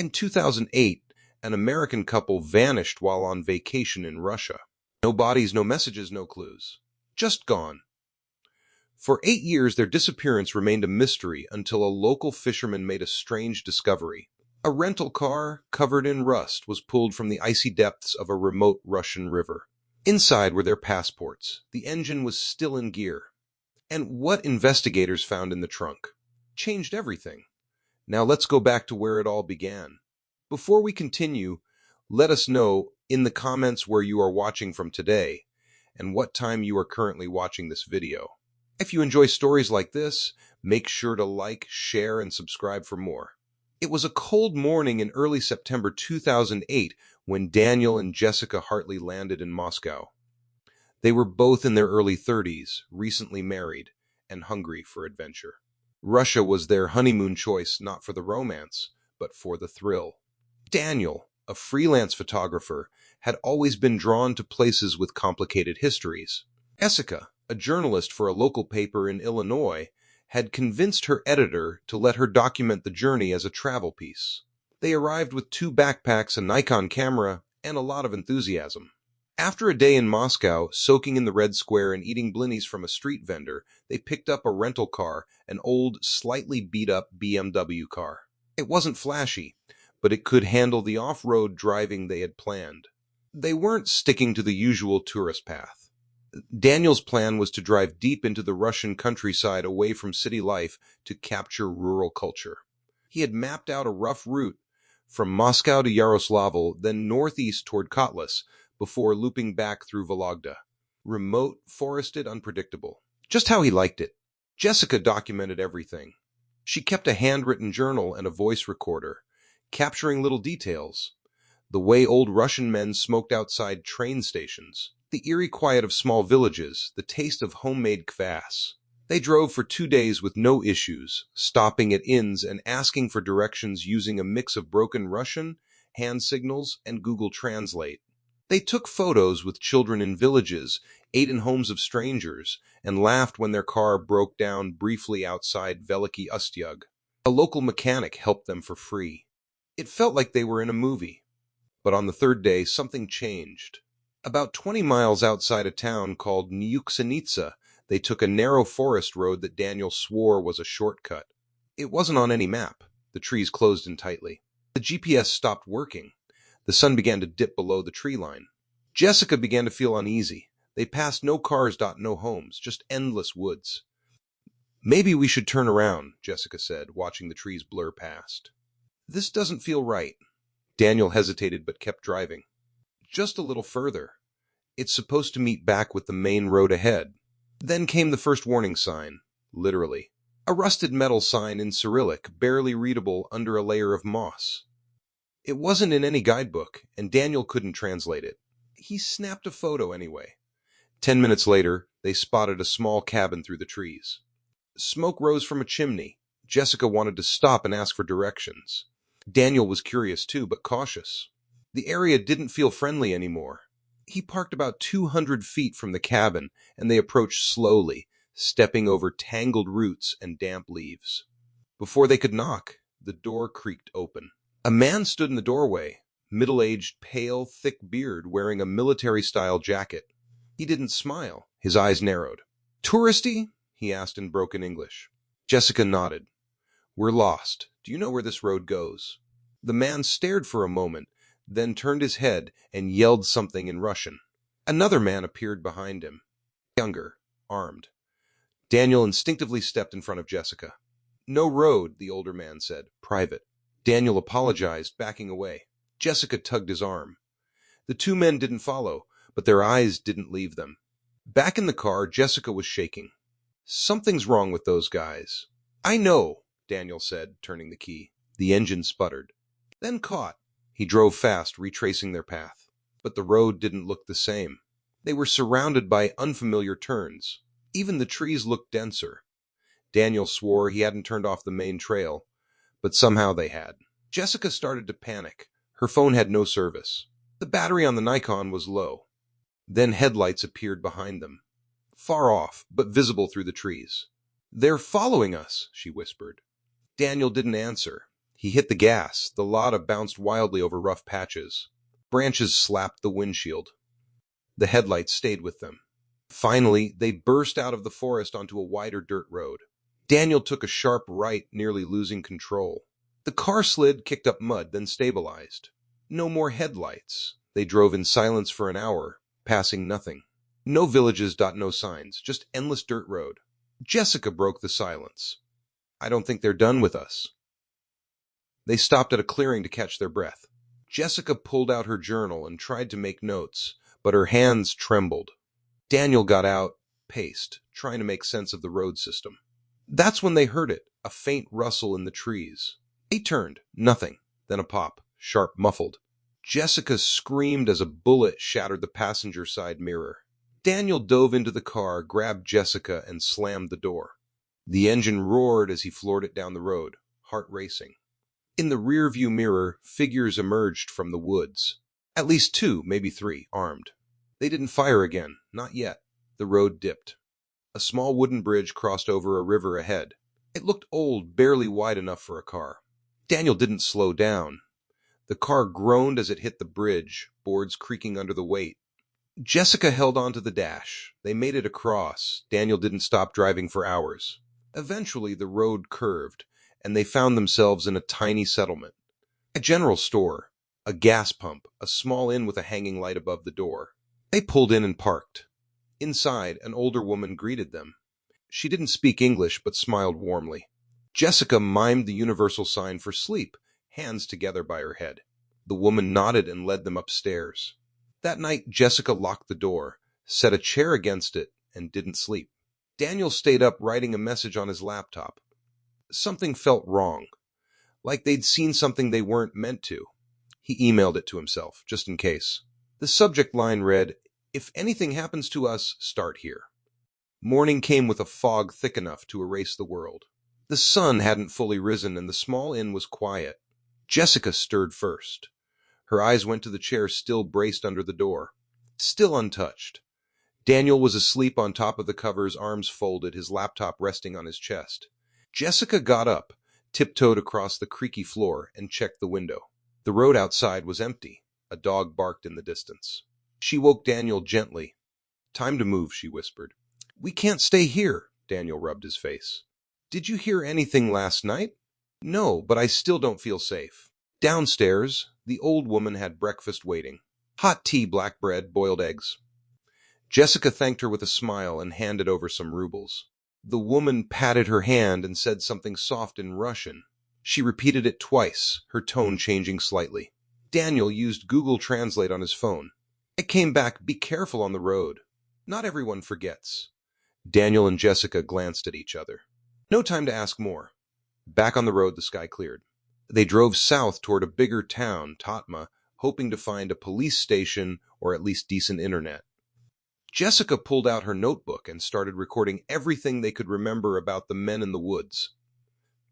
In 2008, an American couple vanished while on vacation in Russia. No bodies, no messages, no clues. Just gone. For 8 years, their disappearance remained a mystery until a local fisherman made a strange discovery. A rental car, covered in rust, was pulled from the icy depths of a remote Russian river. Inside were their passports. The engine was still in gear. And what investigators found in the trunk changed everything. Now let's go back to where it all began. Before we continue, let us know in the comments where you are watching from today and what time you are currently watching this video. If you enjoy stories like this, make sure to like, share, and subscribe for more. It was a cold morning in early September 2008 when Daniel and Jessica Hartley landed in Moscow. They were both in their early 30s, recently married, and hungry for adventure. Russia was their honeymoon choice not for the romance, but for the thrill. Daniel, a freelance photographer, had always been drawn to places with complicated histories. Jessica, a journalist for a local paper in Illinois, had convinced her editor to let her document the journey as a travel piece. They arrived with 2 backpacks, a Nikon camera, and a lot of enthusiasm. After a day in Moscow, soaking in the Red Square and eating blinis from a street vendor, they picked up a rental car, an old, slightly beat-up BMW car. It wasn't flashy, but it could handle the off-road driving they had planned. They weren't sticking to the usual tourist path. Daniel's plan was to drive deep into the Russian countryside away from city life to capture rural culture. He had mapped out a rough route from Moscow to Yaroslavl, then northeast toward Kotlas, before looping back through Vologda. Remote, forested, unpredictable. Just how he liked it. Jessica documented everything. She kept a handwritten journal and a voice recorder, capturing little details. The way old Russian men smoked outside train stations, the eerie quiet of small villages, the taste of homemade kvass. They drove for 2 days with no issues, stopping at inns and asking for directions using a mix of broken Russian, hand signals, and Google Translate. They took photos with children in villages, ate in homes of strangers, and laughed when their car broke down briefly outside Veliki Ustyug. A local mechanic helped them for free. It felt like they were in a movie. But on the 3rd day, something changed. About 20 miles outside a town called Nyuksanitsa, they took a narrow forest road that Daniel swore was a shortcut. It wasn't on any map. The trees closed in tightly. The GPS stopped working. The sun began to dip below the tree line. Jessica began to feel uneasy. They passed no cars, no homes, just endless woods. "Maybe we should turn around," Jessica said, watching the trees blur past. "This doesn't feel right." Daniel hesitated but kept driving. "Just a little further. It's supposed to meet back with the main road ahead." Then came the first warning sign, literally. A rusted metal sign in Cyrillic, barely readable under a layer of moss. It wasn't in any guidebook, and Daniel couldn't translate it. He snapped a photo anyway. 10 minutes later, they spotted a small cabin through the trees. Smoke rose from a chimney. Jessica wanted to stop and ask for directions. Daniel was curious too, but cautious. The area didn't feel friendly anymore. He parked about 200 feet from the cabin, and they approached slowly, stepping over tangled roots and damp leaves. Before they could knock, the door creaked open. A man stood in the doorway, middle-aged, pale, thick beard, wearing a military-style jacket. He didn't smile. His eyes narrowed. "Touristy?" he asked in broken English. Jessica nodded. "We're lost. Do you know where this road goes?" The man stared for a moment, then turned his head and yelled something in Russian. Another man appeared behind him. Younger, armed. Daniel instinctively stepped in front of Jessica. "No road," the older man said. "Private." Daniel apologized, backing away. Jessica tugged his arm. The 2 men didn't follow, but their eyes didn't leave them. Back in the car, Jessica was shaking. "Something's wrong with those guys." "I know," Daniel said, turning the key. The engine sputtered. Then caught. He drove fast, retracing their path. But the road didn't look the same. They were surrounded by unfamiliar turns. Even the trees looked denser. Daniel swore he hadn't turned off the main trail, but somehow they had. Jessica started to panic. Her phone had no service. The battery on the Nikon was low. Then headlights appeared behind them. Far off, but visible through the trees. "They're following us," she whispered. Daniel didn't answer. He hit the gas. The Lada bounced wildly over rough patches. Branches slapped the windshield. The headlights stayed with them. Finally, they burst out of the forest onto a wider dirt road. Daniel took a sharp right, nearly losing control. The car slid, kicked up mud, then stabilized. No more headlights. They drove in silence for an hour, passing nothing. No villages, no signs, just endless dirt road. Jessica broke the silence. I don't think they're done with us. They stopped at a clearing to catch their breath. Jessica pulled out her journal and tried to make notes, but her hands trembled. Daniel got out, paced, trying to make sense of the road system. That's when they heard it, a faint rustle in the trees. They turned, nothing, then a pop, sharp, muffled. Jessica screamed as a bullet shattered the passenger side mirror. Daniel dove into the car, grabbed Jessica, and slammed the door. The engine roared as he floored it down the road, heart racing. In the rearview mirror, figures emerged from the woods. At least 2, maybe 3, armed. They didn't fire again, not yet. The road dipped. A small wooden bridge crossed over a river ahead. It looked old, barely wide enough for a car. Daniel didn't slow down. The car groaned as it hit the bridge, boards creaking under the weight. Jessica held onto the dash. They made it across. Daniel didn't stop driving for hours. Eventually, the road curved, and they found themselves in a tiny settlement. A general store, a gas pump, a small inn with a hanging light above the door. They pulled in and parked. Inside, an older woman greeted them. She didn't speak English, but smiled warmly. Jessica mimed the universal sign for sleep, hands together by her head. The woman nodded and led them upstairs. That night, Jessica locked the door, set a chair against it, and didn't sleep. Daniel stayed up writing a message on his laptop. Something felt wrong, like they'd seen something they weren't meant to. He emailed it to himself, just in case. The subject line read, "If anything happens to us, start here." Morning came with a fog thick enough to erase the world. The sun hadn't fully risen and the small inn was quiet. Jessica stirred first. Her eyes went to the chair still braced under the door. Still untouched. Daniel was asleep on top of the covers, arms folded, his laptop resting on his chest. Jessica got up, tiptoed across the creaky floor, and checked the window. The road outside was empty. A dog barked in the distance. She woke Daniel gently. "Time to move," she whispered. "We can't stay here," Daniel rubbed his face. "Did you hear anything last night?" "No, but I still don't feel safe." Downstairs, the old woman had breakfast waiting. Hot tea, black bread, boiled eggs. Jessica thanked her with a smile and handed over some rubles. The woman patted her hand and said something soft in Russian. She repeated it twice, her tone changing slightly. Daniel used Google Translate on his phone. It came back, "Be careful on the road." Not everyone forgets. Daniel and Jessica glanced at each other. No time to ask more. Back on the road, the sky cleared. They drove south toward a bigger town, Tatma, hoping to find a police station or at least decent internet. Jessica pulled out her notebook and started recording everything they could remember about the men in the woods.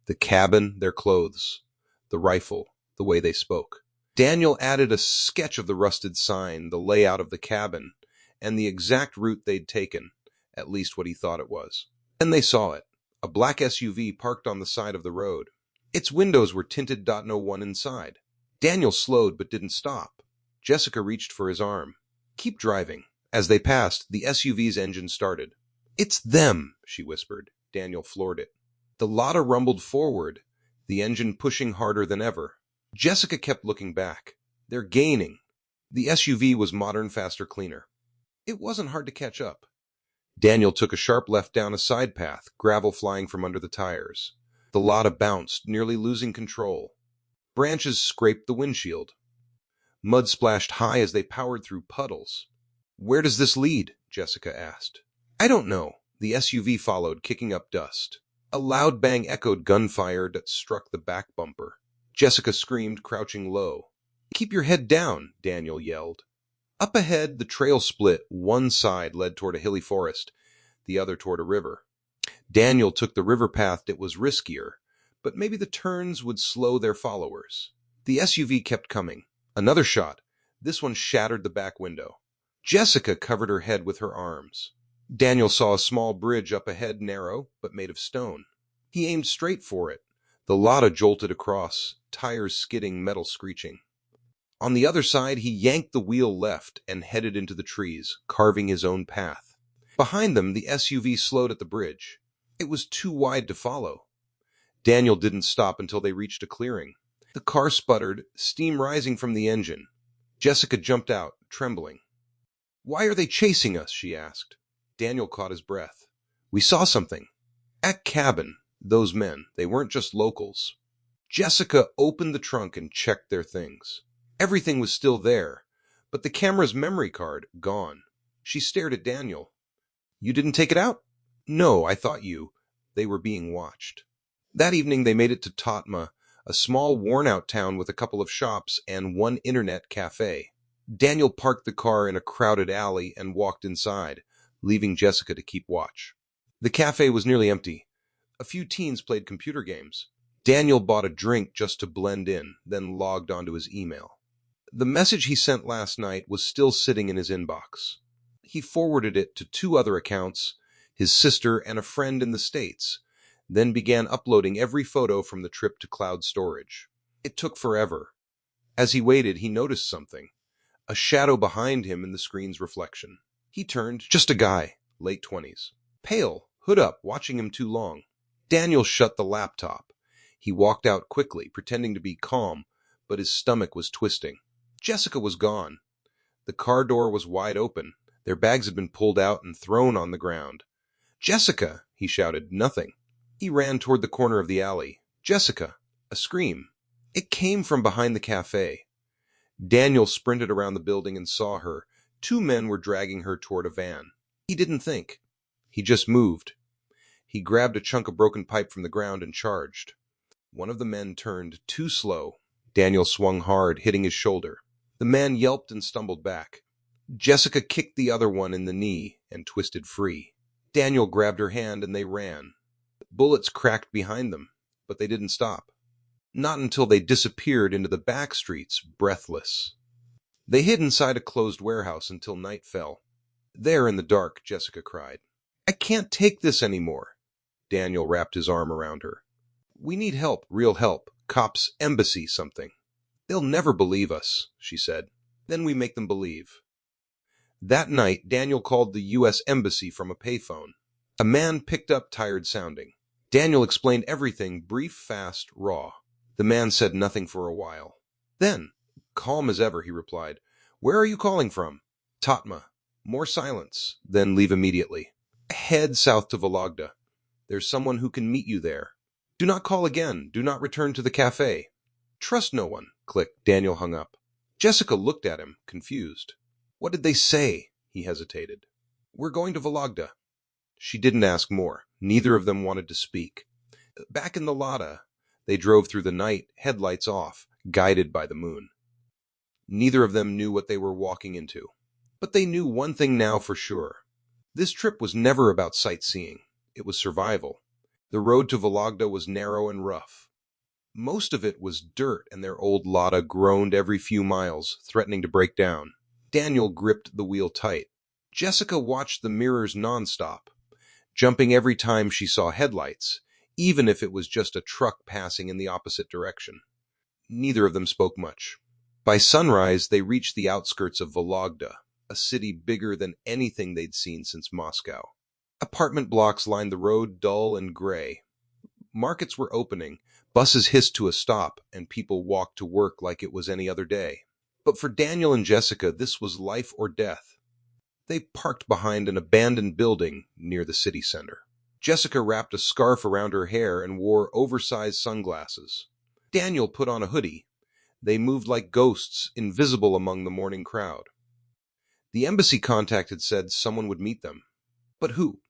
The cabin, their clothes, the rifle, the way they spoke. Daniel added a sketch of the rusted sign, the layout of the cabin, and the exact route they'd taken, at least what he thought it was. Then they saw it, a black SUV parked on the side of the road. Its windows were tinted. No one inside. Daniel slowed but didn't stop. Jessica reached for his arm. "Keep driving." As they passed, the SUV's engine started. "It's them," she whispered. Daniel floored it. The Lada rumbled forward, the engine pushing harder than ever. Jessica kept looking back. "They're gaining." The SUV was modern, faster, cleaner. It wasn't hard to catch up. Daniel took a sharp left down a side path, gravel flying from under the tires. The Lada bounced, nearly losing control. Branches scraped the windshield. Mud splashed high as they powered through puddles. "Where does this lead?" Jessica asked. "I don't know." The SUV followed, kicking up dust. A loud bang echoed, gunfire that struck the back bumper. Jessica screamed, crouching low. "Keep your head down," Daniel yelled. Up ahead, the trail split. One side led toward a hilly forest, the other toward a river. Daniel took the river path. It was riskier, but maybe the turns would slow their followers. The SUV kept coming. Another shot. This one shattered the back window. Jessica covered her head with her arms. Daniel saw a small bridge up ahead, narrow, but made of stone. He aimed straight for it. The Lada jolted across, tires skidding, metal screeching. On the other side, he yanked the wheel left and headed into the trees, carving his own path. Behind them, the SUV slowed at the bridge. It was too wide to follow. Daniel didn't stop until they reached a clearing. The car sputtered, steam rising from the engine. Jessica jumped out, trembling. "Why are they chasing us?" she asked. Daniel caught his breath. "We saw something. At cabin, those men, they weren't just locals." Jessica opened the trunk and checked their things. Everything was still there, but the camera's memory card, gone. She stared at Daniel. "You didn't take it out?" "No, I thought you." They were being watched. That evening they made it to Tatma, a small worn-out town with a couple of shops and one internet cafe. Daniel parked the car in a crowded alley and walked inside, leaving Jessica to keep watch. The cafe was nearly empty. A few teens played computer games. Daniel bought a drink just to blend in, then logged onto his email. The message he sent last night was still sitting in his inbox. He forwarded it to 2 other accounts, his sister and a friend in the States, then began uploading every photo from the trip to cloud storage. It took forever. As he waited, he noticed something. A shadow behind him in the screen's reflection. He turned. Just a guy, late 20s. Pale, hood up, watching him too long. Daniel shut the laptop. He walked out quickly, pretending to be calm, but his stomach was twisting. Jessica was gone. The car door was wide open. Their bags had been pulled out and thrown on the ground. "Jessica!" he shouted. Nothing. He ran toward the corner of the alley. "Jessica!" A scream. It came from behind the cafe. Daniel sprinted around the building and saw her. 2 men were dragging her toward a van. He didn't think. He just moved. He grabbed a chunk of broken pipe from the ground and charged. One of the men turned too slow. Daniel swung hard, hitting his shoulder. The man yelped and stumbled back. Jessica kicked the other one in the knee and twisted free. Daniel grabbed her hand and they ran. Bullets cracked behind them, but they didn't stop. Not until they disappeared into the back streets, breathless. They hid inside a closed warehouse until night fell. There in the dark, Jessica cried. "I can't take this anymore." Daniel wrapped his arm around her. "We need help, real help. Cops, embassy, something." "They'll never believe us," she said. "Then we make them believe." That night, Daniel called the U.S. Embassy from a payphone. A man picked up, tired sounding. Daniel explained everything, brief, fast, raw. The man said nothing for a while. Then, calm as ever, he replied, "Where are you calling from?" "Tatma." More silence. Then leave immediately. "Head south to Vologda. There's someone who can meet you there. Do not call again. Do not return to the cafe." "Trust no one." Click. Daniel hung up. Jessica looked at him, confused. "What did they say?" He hesitated. "We're going to Vologda." She didn't ask more. Neither of them wanted to speak. Back in the Lada, they drove through the night, headlights off, guided by the moon. Neither of them knew what they were walking into. But they knew one thing now for sure. This trip was never about sightseeing. It was survival. The road to Vologda was narrow and rough. Most of it was dirt, and their old Lada groaned every few miles, threatening to break down. Daniel gripped the wheel tight. Jessica watched the mirrors nonstop, jumping every time she saw headlights, even if it was just a truck passing in the opposite direction. Neither of them spoke much. By sunrise, they reached the outskirts of Vologda, a city bigger than anything they'd seen since Moscow. Apartment blocks lined the road, dull and gray. Markets were opening, buses hissed to a stop, and people walked to work like it was any other day. But for Daniel and Jessica, this was life or death. They parked behind an abandoned building near the city center. Jessica wrapped a scarf around her hair and wore oversized sunglasses. Daniel put on a hoodie. They moved like ghosts, invisible among the morning crowd. The embassy contact had said someone would meet them. But who?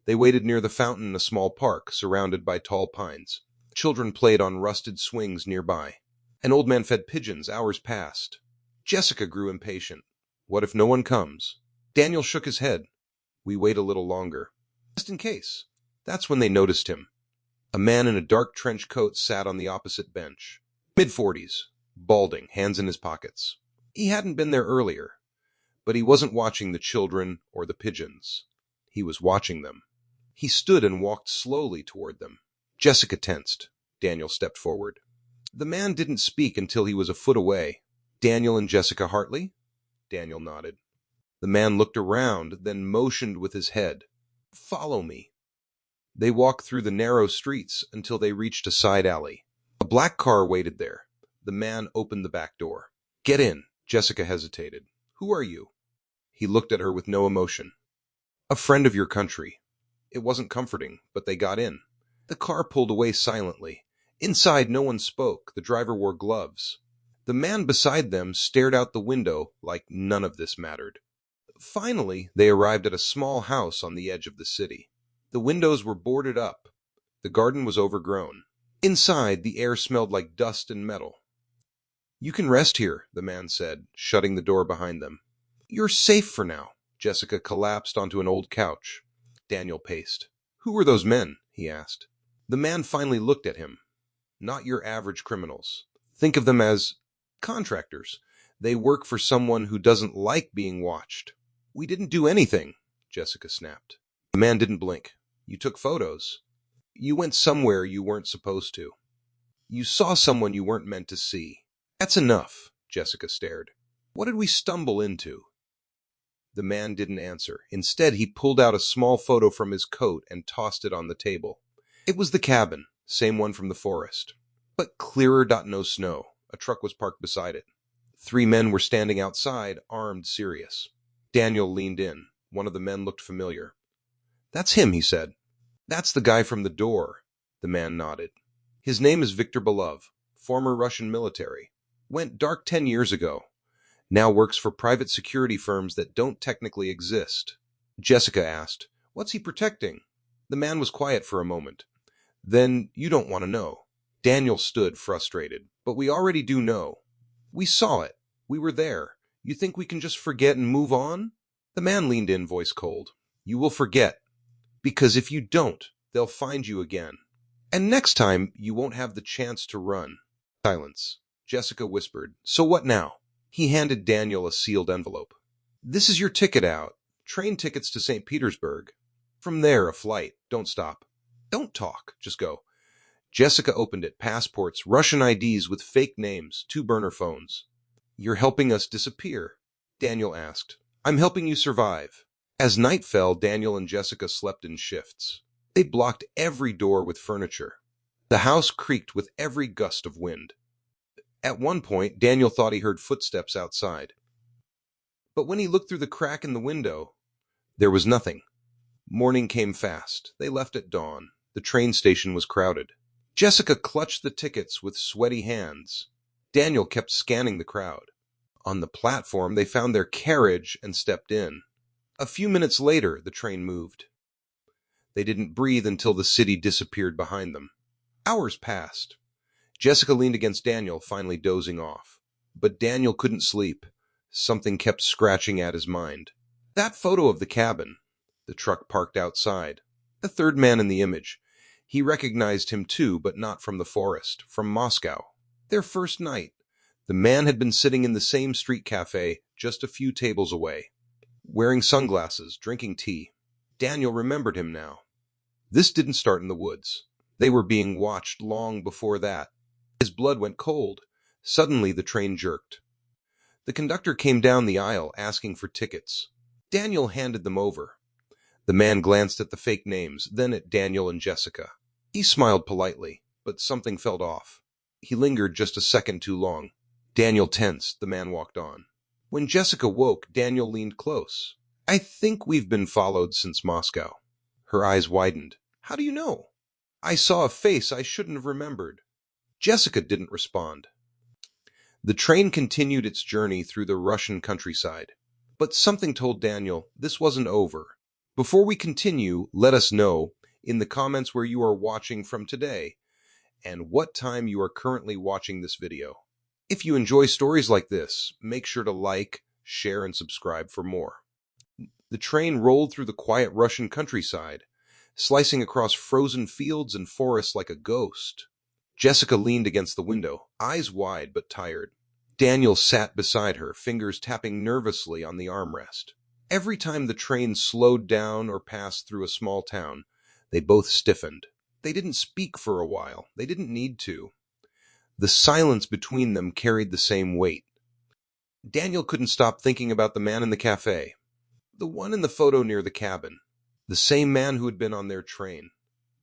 They waited near the fountain in a small park, surrounded by tall pines. Children played on rusted swings nearby. An old man fed pigeons. Hours passed. Jessica grew impatient. What if no one comes? Daniel shook his head. We wait a little longer. Just in case. That's when they noticed him. A man in a dark trench coat sat on the opposite bench. Mid-40s, balding, hands in his pockets. He hadn't been there earlier, but he wasn't watching the children or the pigeons. He was watching them. He stood and walked slowly toward them. Jessica tensed. Daniel stepped forward. The man didn't speak until he was a foot away. Daniel and Jessica Hartley? Daniel nodded. The man looked around, then motioned with his head. Follow me. They walked through the narrow streets until they reached a side alley. A black car waited there. The man opened the back door. Get in. Jessica hesitated. Who are you? He looked at her with no emotion. A friend of your country. It wasn't comforting, but they got in. The car pulled away silently. Inside, no one spoke. The driver wore gloves. The man beside them stared out the window like none of this mattered. Finally, they arrived at a small house on the edge of the city. The windows were boarded up. The garden was overgrown. Inside, the air smelled like dust and metal. You can rest here, the man said, shutting the door behind them. You're safe for now. Jessica collapsed onto an old couch. Daniel paced. Who were those men? He asked. The man finally looked at him. Not your average criminals. Think of them as contractors. They work for someone who doesn't like being watched. We didn't do anything, Jessica snapped. The man didn't blink. You took photos. You went somewhere you weren't supposed to. You saw someone you weren't meant to see. That's enough, Jessica stared. What did we stumble into? The man didn't answer. Instead, he pulled out a small photo from his coat and tossed it on the table. It was the cabin, same one from the forest. But clearer. No snow. A truck was parked beside it. 3 men were standing outside, armed, serious. Daniel leaned in. One of the men looked familiar. That's him, he said. That's the guy from the door. The man nodded. His name is Victor Belov, former Russian military. Went dark 10 years ago. Now works for private security firms that don't technically exist. Jessica asked, What's he protecting? The man was quiet for a moment. Then you don't want to know. Daniel stood frustrated. But we already do know. We saw it. We were there. You think we can just forget and move on? The man leaned in, voice cold. You will forget. Because if you don't, they'll find you again. And next time, you won't have the chance to run. Silence. Jessica whispered, So what now? He handed Daniel a sealed envelope. This is your ticket out. Train tickets to St. Petersburg. From there, a flight. Don't stop. Don't talk. Just go. Jessica opened it. Passports, Russian IDs with fake names, 2 burner phones. You're helping us disappear? Daniel asked. I'm helping you survive. As night fell, Daniel and Jessica slept in shifts. They blocked every door with furniture. The house creaked with every gust of wind. At one point, Daniel thought he heard footsteps outside. But when he looked through the crack in the window, there was nothing. Morning came fast. They left at dawn. The train station was crowded. Jessica clutched the tickets with sweaty hands. Daniel kept scanning the crowd. On the platform, they found their carriage and stepped in. A few minutes later, the train moved. They didn't breathe until the city disappeared behind them. Hours passed. Jessica leaned against Daniel, finally dozing off. But Daniel couldn't sleep. Something kept scratching at his mind. That photo of the cabin. The truck parked outside. The 3rd man in the image. He recognized him too, but not from the forest, from Moscow. Their first night. The man had been sitting in the same street cafe, just a few tables away. Wearing sunglasses, drinking tea. Daniel remembered him now. This didn't start in the woods. They were being watched long before that. His blood went cold. Suddenly the train jerked. The conductor came down the aisle, asking for tickets. Daniel handed them over. The man glanced at the fake names, then at Daniel and Jessica. He smiled politely, but something felt off. He lingered just a second too long. Daniel tensed. The man walked on. When Jessica woke, Daniel leaned close. I think we've been followed since Moscow. Her eyes widened. How do you know? I saw a face I shouldn't have remembered. Jessica didn't respond. The train continued its journey through the Russian countryside. But something told Daniel this wasn't over. Before we continue, let us know in the comments where you are watching from today and what time you are currently watching this video. If you enjoy stories like this, make sure to like, share, and subscribe for more. The train rolled through the quiet Russian countryside, slicing across frozen fields and forests like a ghost. Jessica leaned against the window, eyes wide but tired. Daniel sat beside her, fingers tapping nervously on the armrest. Every time the train slowed down or passed through a small town, they both stiffened. They didn't speak for a while. They didn't need to. The silence between them carried the same weight. Daniel couldn't stop thinking about the man in the cafe. The one in the photo near the cabin. The same man who had been on their train.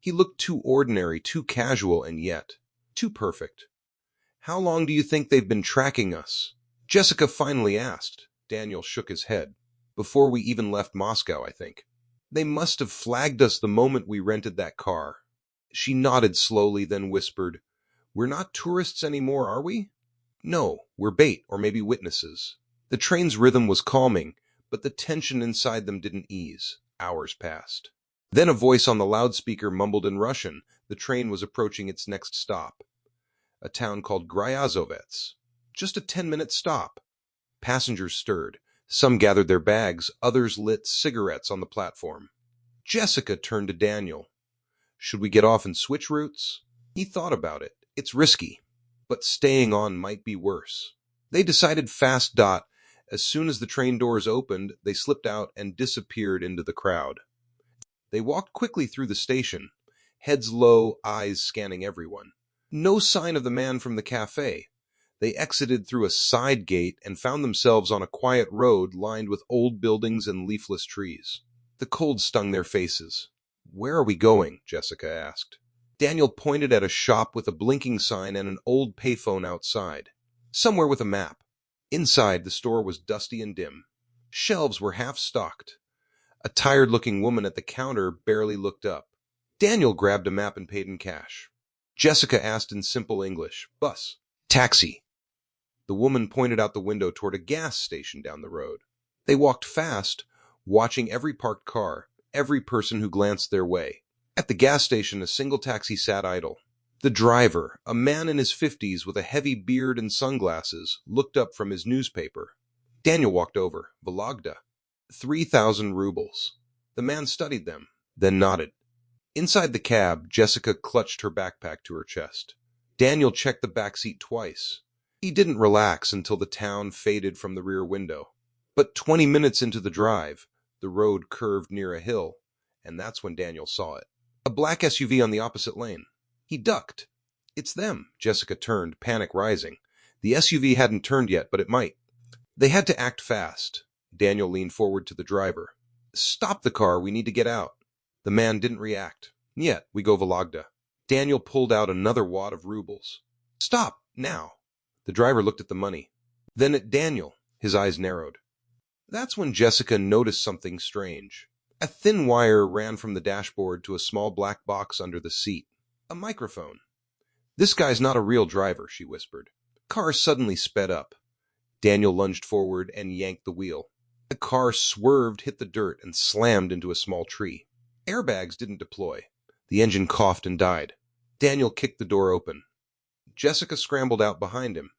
He looked too ordinary, too casual, and yet too perfect. How long do you think they've been tracking us? Jessica finally asked. Daniel shook his head. Before we even left Moscow, I think. They must have flagged us the moment we rented that car. She nodded slowly, then whispered, "We're not tourists anymore, are we?" "No, we're bait, or maybe witnesses." The train's rhythm was calming, but the tension inside them didn't ease. Hours passed. Then a voice on the loudspeaker mumbled in Russian. The train was approaching its next stop. A town called Gryazovets. Just a 10-minute stop. Passengers stirred. Some gathered their bags, others lit cigarettes on the platform. Jessica turned to Daniel. "Should we get off and switch routes?" He thought about it. It's risky, but staying on might be worse. They decided fast. As soon as the train doors opened, they slipped out and disappeared into the crowd. They walked quickly through the station, heads low, eyes scanning everyone. No sign of the man from the cafe. They exited through a side gate and found themselves on a quiet road lined with old buildings and leafless trees. The cold stung their faces. "Where are we going?" Jessica asked. Daniel pointed at a shop with a blinking sign and an old payphone outside. "Somewhere with a map." Inside, the store was dusty and dim. Shelves were half-stocked. A tired-looking woman at the counter barely looked up. Daniel grabbed a map and paid in cash. Jessica asked in simple English, "Bus." "Taxi." The woman pointed out the window toward a gas station down the road. They walked fast, watching every parked car, every person who glanced their way. At the gas station, a single taxi sat idle. The driver, a man in his 50s with a heavy beard and sunglasses, looked up from his newspaper. Daniel walked over. "Vologda." 3,000 rubles. The man studied them, then nodded. Inside the cab, Jessica clutched her backpack to her chest. Daniel checked the back seat twice. He didn't relax until the town faded from the rear window. But 20 minutes into the drive, the road curved near a hill, and that's when Daniel saw it. A black SUV on the opposite lane. He ducked. "It's them." Jessica turned, panic rising. The SUV hadn't turned yet, but it might. They had to act fast. Daniel leaned forward to the driver. "Stop the car, we need to get out." The man didn't react. "Yet, we go Vologda." Daniel pulled out another wad of rubles. "Stop, now." The driver looked at the money. Then at Daniel. His eyes narrowed. That's when Jessica noticed something strange. A thin wire ran from the dashboard to a small black box under the seat. A microphone. "This guy's not a real driver," she whispered. Car suddenly sped up. Daniel lunged forward and yanked the wheel. The car swerved, hit the dirt, and slammed into a small tree. Airbags didn't deploy. The engine coughed and died. Daniel kicked the door open. Jessica scrambled out behind him.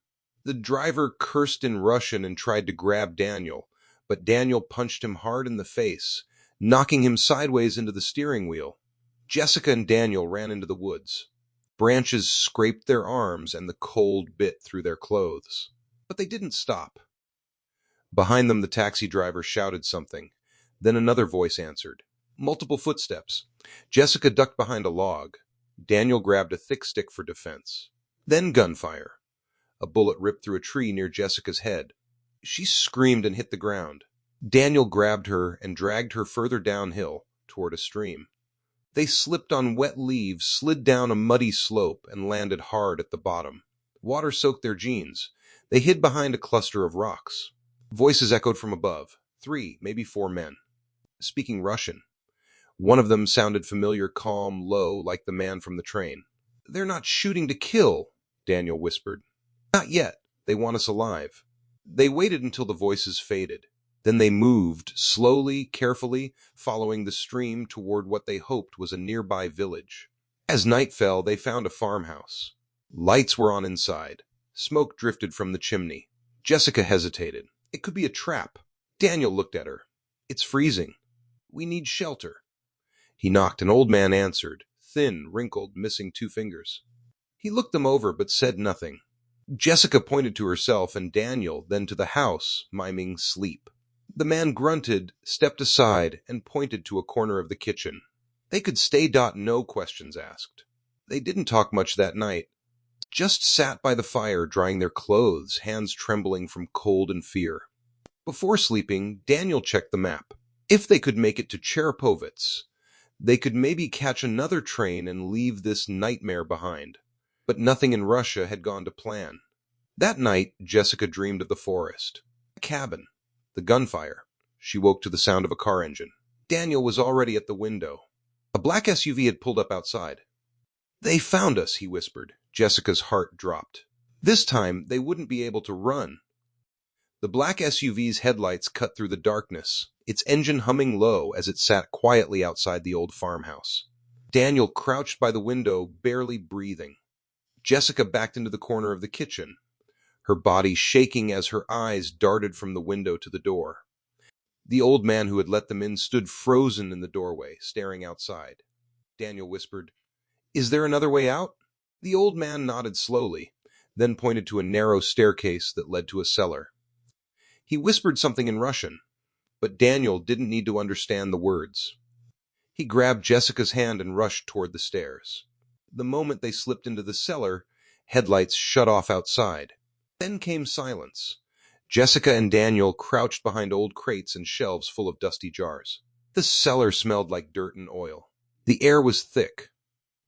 The driver cursed in Russian and tried to grab Daniel, but Daniel punched him hard in the face, knocking him sideways into the steering wheel. Jessica and Daniel ran into the woods. Branches scraped their arms and the cold bit through their clothes. But they didn't stop. Behind them, the taxi driver shouted something. Then another voice answered. Multiple footsteps. Jessica ducked behind a log. Daniel grabbed a thick stick for defense. Then gunfire. A bullet ripped through a tree near Jessica's head. She screamed and hit the ground. Daniel grabbed her and dragged her further downhill toward a stream. They slipped on wet leaves, slid down a muddy slope, and landed hard at the bottom. Water soaked their jeans. They hid behind a cluster of rocks. Voices echoed from above. 3, maybe 4 men. Speaking Russian. One of them sounded familiar, calm, low, like the man from the train. "They're not shooting to kill," Daniel whispered. "Not yet. They want us alive." They waited until the voices faded. Then they moved, slowly, carefully, following the stream toward what they hoped was a nearby village. As night fell, they found a farmhouse. Lights were on inside. Smoke drifted from the chimney. Jessica hesitated. It could be a trap. Daniel looked at her. "It's freezing. We need shelter." He knocked. An old man answered, thin, wrinkled, missing 2 fingers. He looked them over but said nothing. Jessica pointed to herself and Daniel, then to the house, miming sleep. The man grunted, stepped aside, and pointed to a corner of the kitchen. They could stay. No questions asked. They didn't talk much that night, just sat by the fire drying their clothes, hands trembling from cold and fear. Before sleeping, Daniel checked the map. If they could make it to Cherepovets, they could maybe catch another train and leave this nightmare behind. But nothing in Russia had gone to plan. That night, Jessica dreamed of the forest, a cabin, the gunfire. She woke to the sound of a car engine. Daniel was already at the window. A black SUV had pulled up outside. "They found us," he whispered. Jessica's heart dropped. This time, they wouldn't be able to run. The black SUV's headlights cut through the darkness, its engine humming low as it sat quietly outside the old farmhouse. Daniel crouched by the window, barely breathing. Jessica backed into the corner of the kitchen, her body shaking as her eyes darted from the window to the door. The old man who had let them in stood frozen in the doorway, staring outside. Daniel whispered, "Is there another way out?" The old man nodded slowly, then pointed to a narrow staircase that led to a cellar. He whispered something in Russian, but Daniel didn't need to understand the words. He grabbed Jessica's hand and rushed toward the stairs. The moment they slipped into the cellar, headlights shut off outside. Then came silence. Jessica and Daniel crouched behind old crates and shelves full of dusty jars. The cellar smelled like dirt and oil. The air was thick.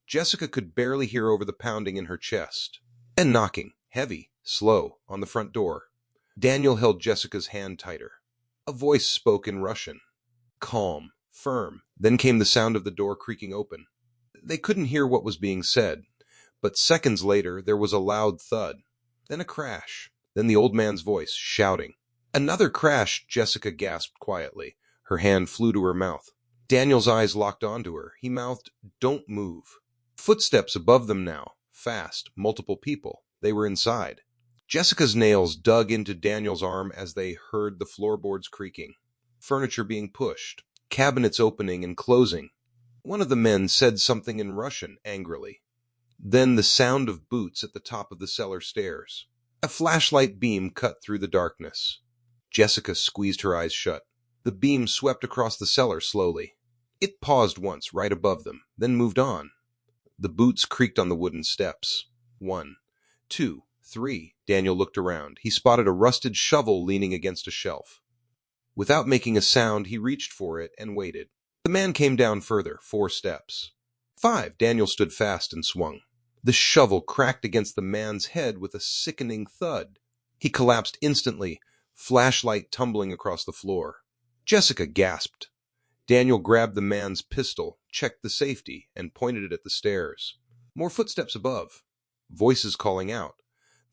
Jessica could barely hear over the pounding in her chest. Then knocking, heavy, slow, on the front door. Daniel held Jessica's hand tighter. A voice spoke in Russian. Calm, firm. Then came the sound of the door creaking open. They couldn't hear what was being said, but seconds later there was a loud thud. Then a crash. Then the old man's voice, shouting. Another crash, Jessica gasped quietly. Her hand flew to her mouth. Daniel's eyes locked onto her. He mouthed, "Don't move." Footsteps above them now. Fast. Multiple people. They were inside. Jessica's nails dug into Daniel's arm as they heard the floorboards creaking. Furniture being pushed. Cabinets opening and closing. One of the men said something in Russian, angrily. Then the sound of boots at the top of the cellar stairs. A flashlight beam cut through the darkness. Jessica squeezed her eyes shut. The beam swept across the cellar slowly. It paused once right above them, then moved on. The boots creaked on the wooden steps. 1, 2, 3. Daniel looked around. He spotted a rusted shovel leaning against a shelf. Without making a sound, he reached for it and waited. The man came down further, 4 steps. 5. Daniel stood fast and swung. The shovel cracked against the man's head with a sickening thud. He collapsed instantly, flashlight tumbling across the floor. Jessica gasped. Daniel grabbed the man's pistol, checked the safety, and pointed it at the stairs. More footsteps above. Voices calling out.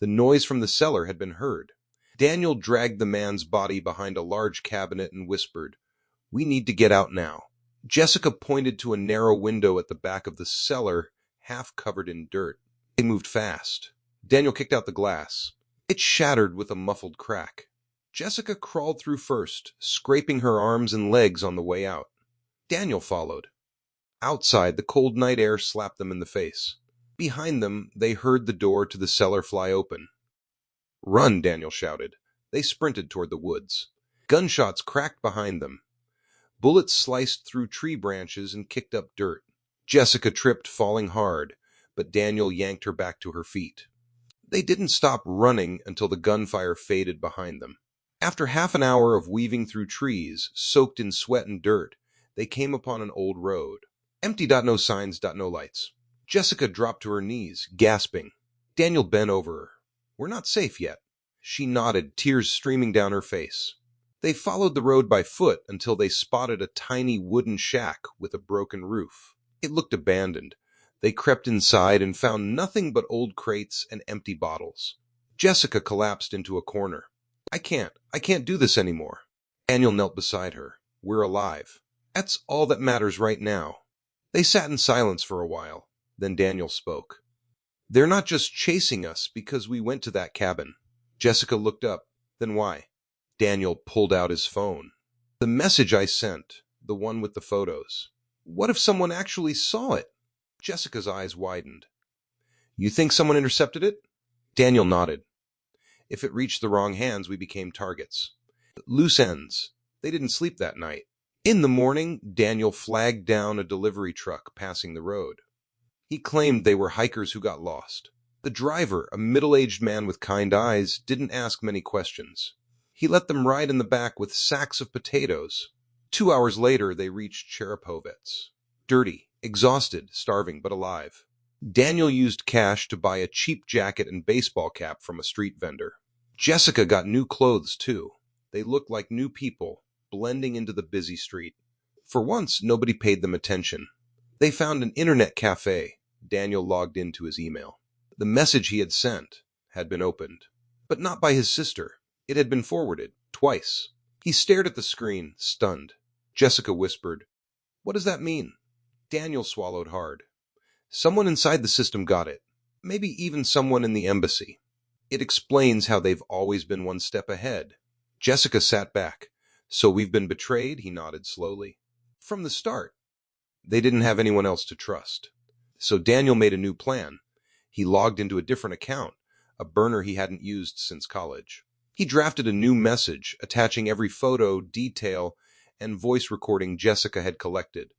The noise from the cellar had been heard. Daniel dragged the man's body behind a large cabinet and whispered, "We need to get out now." Jessica pointed to a narrow window at the back of the cellar, half covered in dirt. They moved fast. Daniel kicked out the glass. It shattered with a muffled crack. Jessica crawled through first, scraping her arms and legs on the way out. Daniel followed. Outside, the cold night air slapped them in the face. Behind them, they heard the door to the cellar fly open. "Run," Daniel shouted. They sprinted toward the woods. Gunshots cracked behind them. Bullets sliced through tree branches and kicked up dirt. Jessica tripped, falling hard, but Daniel yanked her back to her feet. They didn't stop running until the gunfire faded behind them. After half an hour of weaving through trees, soaked in sweat and dirt, they came upon an old road. Empty. No signs. No lights. Jessica dropped to her knees, gasping. Daniel bent over her. "We're not safe yet." She nodded, tears streaming down her face. They followed the road by foot until they spotted a tiny wooden shack with a broken roof. It looked abandoned. They crept inside and found nothing but old crates and empty bottles. Jessica collapsed into a corner. I can't do this anymore." Daniel knelt beside her. "We're alive. That's all that matters right now." They sat in silence for a while. Then Daniel spoke. "They're not just chasing us because we went to that cabin." Jessica looked up. "Then why?" Daniel pulled out his phone. "The message I sent, the one with the photos. What if someone actually saw it?" Jessica's eyes widened. "You think someone intercepted it?" Daniel nodded. "If it reached the wrong hands, we became targets. Loose ends. They didn't sleep that night. In the morning, Daniel flagged down a delivery truck passing the road. He claimed they were hikers who got lost. The driver, a middle-aged man with kind eyes, didn't ask many questions. He let them ride in the back with sacks of potatoes. 2 hours later, they reached Cherepovets. Dirty, exhausted, starving, but alive. Daniel used cash to buy a cheap jacket and baseball cap from a street vendor. Jessica got new clothes, too. They looked like new people, blending into the busy street. For once, nobody paid them attention. They found an internet cafe. Daniel logged into his email. The message he had sent had been opened, but not by his sister. It had been forwarded, twice. He stared at the screen, stunned. Jessica whispered, "What does that mean?" Daniel swallowed hard. Someone inside the system got it. Maybe even someone in the embassy. It explains how they've always been one step ahead. Jessica sat back. "So we've been betrayed?" He nodded slowly. "From the start. They didn't have anyone else to trust." So Daniel made a new plan. He logged into a different account, a burner he hadn't used since college. He drafted a new message, attaching every photo, detail, and voice recording Jessica had collected.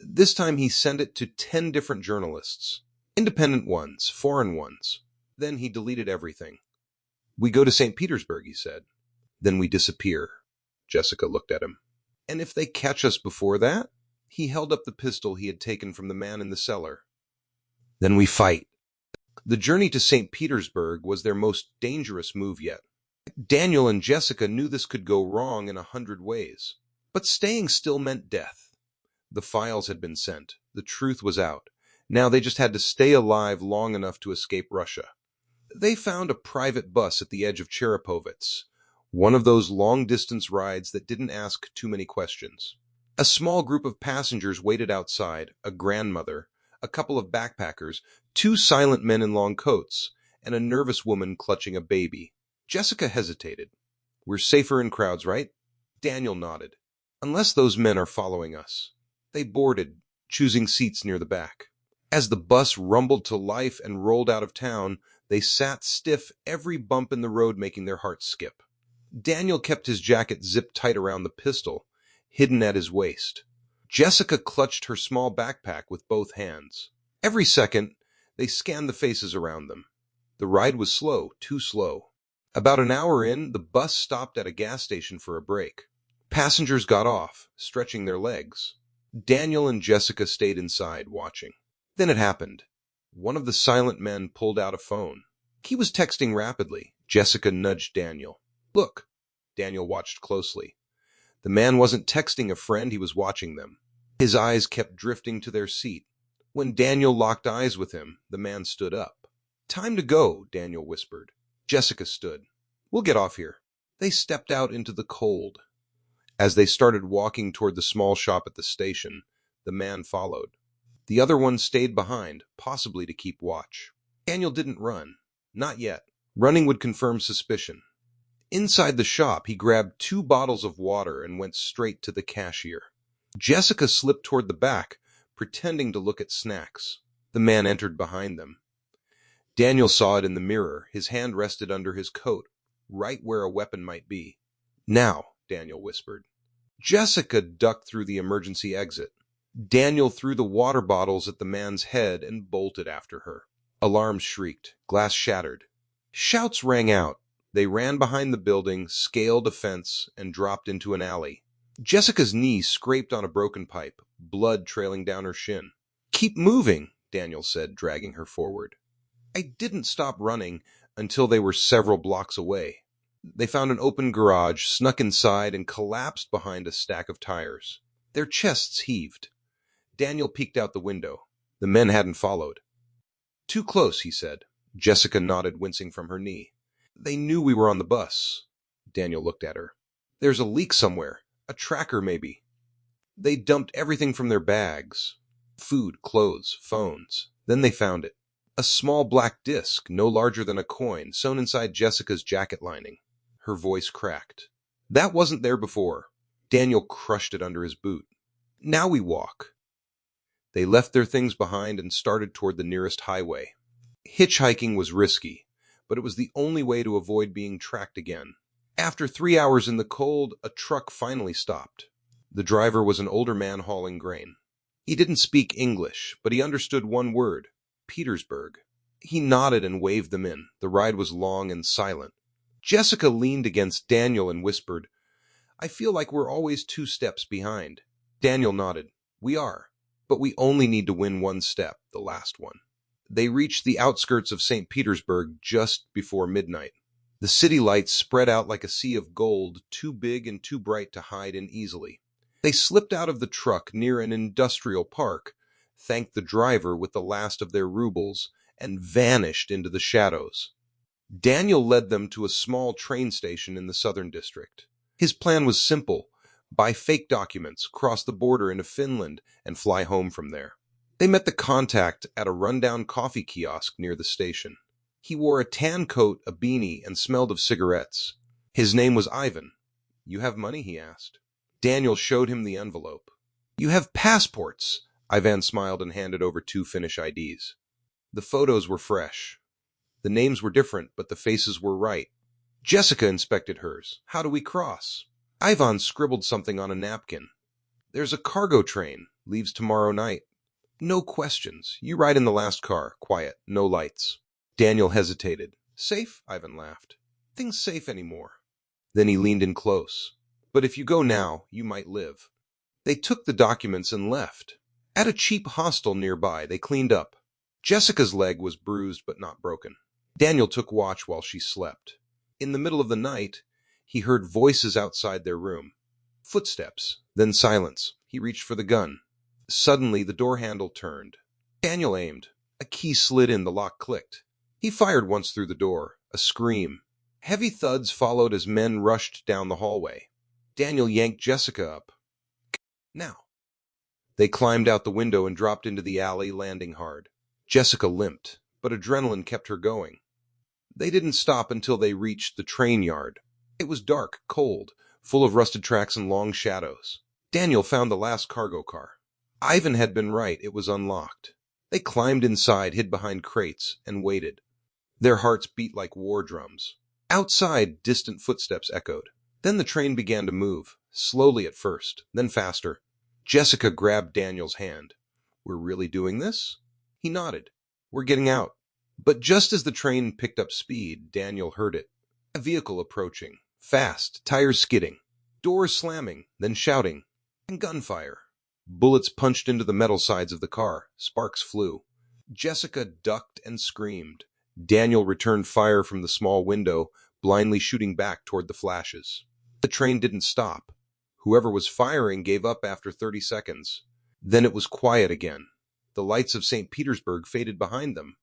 This time he sent it to 10 different journalists. Independent ones, foreign ones. Then he deleted everything. "We go to St. Petersburg," he said. "Then we disappear." Jessica looked at him. "And if they catch us before that?" He held up the pistol he had taken from the man in the cellar. "Then we fight." The journey to St. Petersburg was their most dangerous move yet. Daniel and Jessica knew this could go wrong in 100 ways. But staying still meant death. The files had been sent. The truth was out. Now they just had to stay alive long enough to escape Russia. They found a private bus at the edge of Cherepovets, one of those long-distance rides that didn't ask too many questions. A small group of passengers waited outside, a grandmother, a couple of backpackers, 2 silent men in long coats, and a nervous woman clutching a baby. Jessica hesitated. "We're safer in crowds, right?" Daniel nodded. "Unless those men are following us." They boarded, choosing seats near the back. As the bus rumbled to life and rolled out of town, they sat stiff, every bump in the road making their hearts skip. Daniel kept his jacket zipped tight around the pistol, hidden at his waist. Jessica clutched her small backpack with both hands. Every second, they scanned the faces around them. The ride was slow, too slow. About an hour in, the bus stopped at a gas station for a break. Passengers got off, stretching their legs. Daniel and Jessica stayed inside, watching. Then it happened. One of the silent men pulled out a phone. He was texting rapidly. Jessica nudged Daniel. "Look." Daniel watched closely. The man wasn't texting a friend, he was watching them. His eyes kept drifting to their seat. When Daniel locked eyes with him, the man stood up. "Time to go," Daniel whispered. Jessica stood. "We'll get off here." They stepped out into the cold. As they started walking toward the small shop at the station, the man followed. The other one stayed behind, possibly to keep watch. Daniel didn't run. Not yet. Running would confirm suspicion. Inside the shop, he grabbed 2 bottles of water and went straight to the cashier. Jessica slipped toward the back, pretending to look at snacks. The man entered behind them. Daniel saw it in the mirror. His hand rested under his coat, right where a weapon might be. "Now," Daniel whispered. Jessica ducked through the emergency exit. Daniel threw the water bottles at the man's head and bolted after her. Alarms shrieked. Glass shattered. Shouts rang out. They ran behind the building, scaled a fence, and dropped into an alley. Jessica's knee scraped on a broken pipe, blood trailing down her shin. "Keep moving," Daniel said, dragging her forward. I didn't stop running until they were several blocks away. They found an open garage, snuck inside, and collapsed behind a stack of tires. Their chests heaved. Daniel peeked out the window. The men hadn't followed. "Too close," he said. Jessica nodded, wincing from her knee. "They knew we were on the bus." Daniel looked at her. "There's a leak somewhere. A tracker, maybe." They dumped everything from their bags. Food, clothes, phones. Then they found it. A small black disc, no larger than a coin, sewn inside Jessica's jacket lining. Her voice cracked. "That wasn't there before." Daniel crushed it under his boot. "Now we walk." They left their things behind and started toward the nearest highway. Hitchhiking was risky, but it was the only way to avoid being tracked again. After 3 hours in the cold, a truck finally stopped. The driver was an older man hauling grain. He didn't speak English, but he understood one word: Petersburg. He nodded and waved them in. The ride was long and silent. Jessica leaned against Daniel and whispered, "I feel like we're always 2 steps behind." Daniel nodded. "We are, but we only need to win one step, the last one." They reached the outskirts of St. Petersburg just before midnight. The city lights spread out like a sea of gold, too big and too bright to hide in easily. They slipped out of the truck near an industrial park, thanked the driver with the last of their rubles, and vanished into the shadows. Daniel led them to a small train station in the southern district. His plan was simple: buy fake documents, cross the border into Finland, and fly home from there. They met the contact at a rundown coffee kiosk near the station. He wore a tan coat, a beanie, and smelled of cigarettes. His name was Ivan. "You have money?" he asked. Daniel showed him the envelope. "You have passports." Ivan smiled and handed over 2 Finnish IDs. The photos were fresh. The names were different, but the faces were right. Jessica inspected hers. "How do we cross?" Ivan scribbled something on a napkin. "There's a cargo train. Leaves tomorrow night. No questions. You ride in the last car. Quiet. No lights." Daniel hesitated. "Safe?" Ivan laughed. "Things safe anymore." Then he leaned in close. "But if you go now, you might live." They took the documents and left. At a cheap hostel nearby, they cleaned up. Jessica's leg was bruised but not broken. Daniel took watch while she slept. In the middle of the night, he heard voices outside their room. Footsteps, then silence. He reached for the gun. Suddenly, the door handle turned. Daniel aimed. A key slid in, the lock clicked. He fired once through the door. A scream. Heavy thuds followed as men rushed down the hallway. Daniel yanked Jessica up. "Now." They climbed out the window and dropped into the alley, landing hard. Jessica limped, but adrenaline kept her going. They didn't stop until they reached the train yard. It was dark, cold, full of rusted tracks and long shadows. Daniel found the last cargo car. Ivan had been right, it was unlocked. They climbed inside, hid behind crates, and waited. Their hearts beat like war drums. Outside, distant footsteps echoed. Then the train began to move, slowly at first, then faster. Jessica grabbed Daniel's hand. "We're really doing this?" He nodded. "We're getting out." But just as the train picked up speed, Daniel heard it. A vehicle approaching. Fast, tires skidding. Doors slamming, then shouting. And gunfire. Bullets punched into the metal sides of the car. Sparks flew. Jessica ducked and screamed. Daniel returned fire from the small window, blindly shooting back toward the flashes. The train didn't stop. Whoever was firing gave up after 30 seconds. Then it was quiet again. The lights of St. Petersburg faded behind them.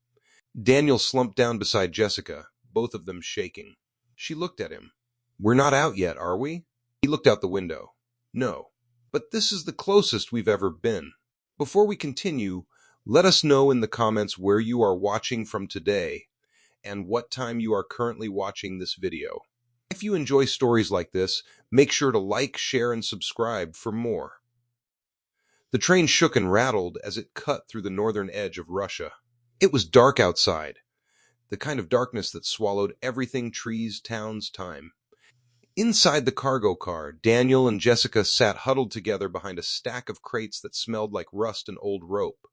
Daniel slumped down beside Jessica, both of them shaking. She looked at him. "We're not out yet, are we?" He looked out the window. "No. But this is the closest we've ever been." Before we continue, let us know in the comments where you are watching from today and what time you are currently watching this video. If you enjoy stories like this, make sure to like, share, and subscribe for more. The train shook and rattled as it cut through the northern edge of Russia. It was dark outside, the kind of darkness that swallowed everything: trees, towns, time. Inside the cargo car, Daniel and Jessica sat huddled together behind a stack of crates that smelled like rust and old rope.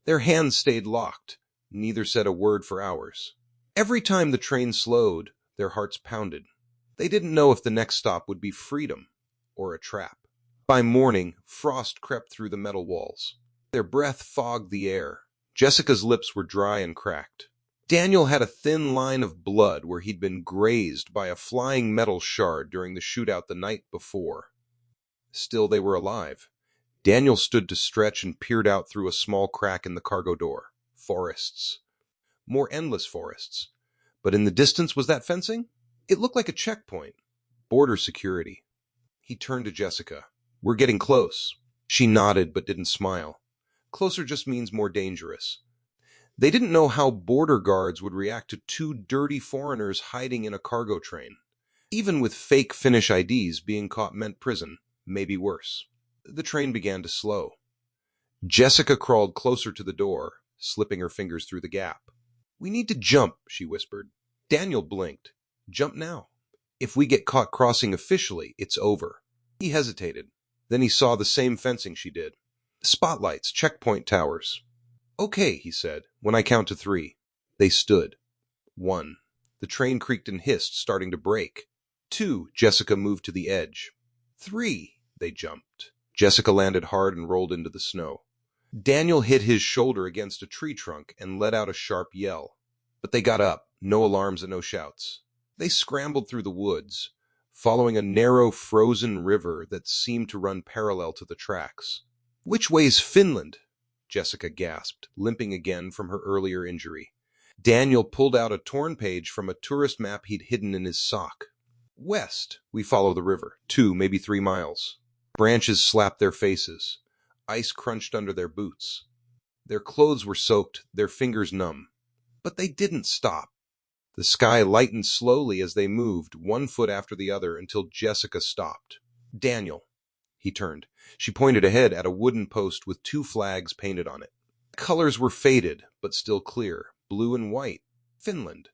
Their hands stayed locked. Neither said a word for hours. Every time the train slowed, their hearts pounded. They didn't know if the next stop would be freedom or a trap. By morning, frost crept through the metal walls. Their breath fogged the air. Jessica's lips were dry and cracked. Daniel had a thin line of blood where he'd been grazed by a flying metal shard during the shootout the night before. Still, they were alive. Daniel stood to stretch and peered out through a small crack in the cargo door. Forests. More endless forests. But in the distance, was that fencing? It looked like a checkpoint. Border security. He turned to Jessica. "We're getting close." She nodded but didn't smile. Closer just means more dangerous. They didn't know how border guards would react to 2 dirty foreigners hiding in a cargo train. Even with fake Finnish IDs, being caught meant prison, maybe worse. The train began to slow. Jessica crawled closer to the door, slipping her fingers through the gap. "We need to jump," she whispered. Daniel blinked. "Jump now. If we get caught crossing officially, it's over." He hesitated. Then he saw the same fencing she did. Spotlights, checkpoint towers. Okay, he said, when I count to 3. They stood. 1. The train creaked and hissed, starting to break. 2. Jessica moved to the edge. 3. They jumped. Jessica landed hard and rolled into the snow. Daniel hit his shoulder against a tree trunk and let out a sharp yell. But they got up, no alarms and no shouts. They scrambled through the woods, following a narrow, frozen river that seemed to run parallel to the tracks. Which way's Finland? Jessica gasped, limping again from her earlier injury. Daniel pulled out a torn page from a tourist map he'd hidden in his sock. West, we follow the river. 2, maybe 3 miles. Branches slapped their faces. Ice crunched under their boots. Their clothes were soaked, their fingers numb. But they didn't stop. The sky lightened slowly as they moved, 1 foot after the other, until Jessica stopped. Daniel. He turned. She pointed ahead at a wooden post with 2 flags painted on it. The colors were faded, but still clear, blue and white. Finland.